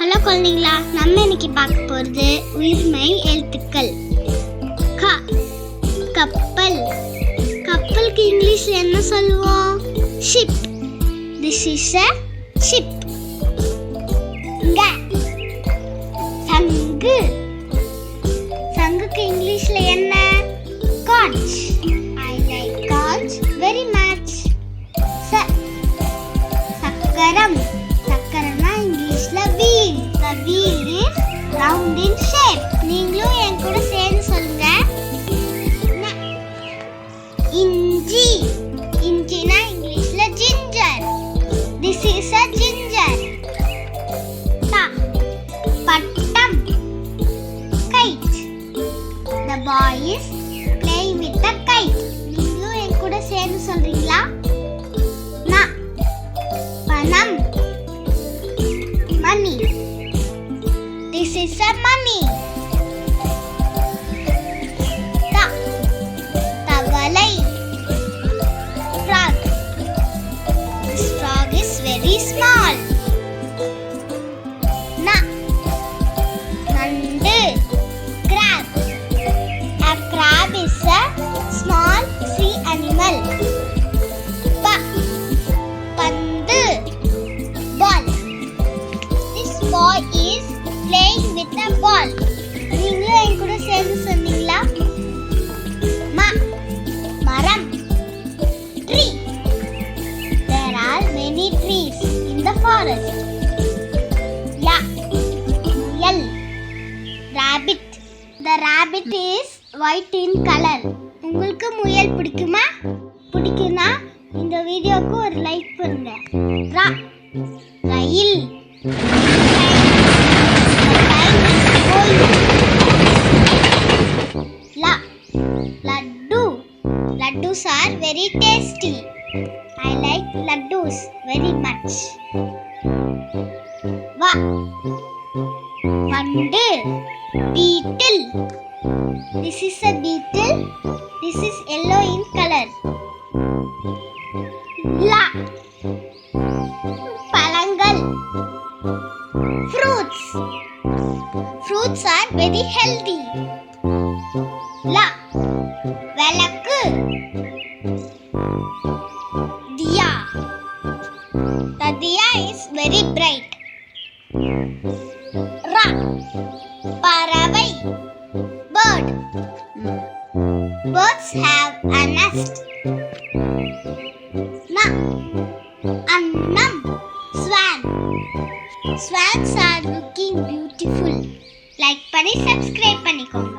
Hello குழந்தைங்களா, நம்ம இன்னைக்கு பார்க்க போகிறது உயிர்மை எழுத்துக்கள். க கப்பல். கப்பலுக்கு இங்கிலீஷில் என்ன சொல்லுவோம்? Ship. This is a ship. க சங்கு. சங்குக்கு இங்கிலீஷில் என்ன? Conch. I like conch very much. சக்கரம். சக்கரம்னா இங்கிலீஷ்ல wheel. The wheel is round in shape. நீங்களும் என் கூட சேர்ந்து சொல்லுங்க. இஞ்சி. இஞ்சினா இங்கிலீஷ்ல ginger. This is a ginger. பட்டம். Kite. The boy is playing with the kite. நீங்களும் என் கூட சேர்ந்து சொல்றீங்களா? பணம். Money. This is a money. தவளை. Frog. This frog is very small. நண்டு. Crab. A crab is a small sea animal. பந்து. Ball. This boy is playing with a ball. நீங்களும் என் கூட சேர்ந்து சொன்னீங்களா? மரம். Tree. There are many trees in the forest. முயல். Rabbit. The rabbit is white in color. உங்களுக்கு முயல் பிடிக்குமா? பிடிக்கும்னா இந்த வீடியோக்கு ஒரு லைக் பண்ணுங்க. ரயில். Laddu. Laddus are very tasty. I like laddus very much. Vandu. Beetle. This is a beetle. This is yellow in color. பழங்கள். Fruits. Fruits are very healthy. விளக்கு. Diya. The diya is very bright. பறவை. Bird. Birds have a nest. Annam. Swan. Swans are looking beautiful. Like பண்ணி subscribe பண்ணிக்கோங்க.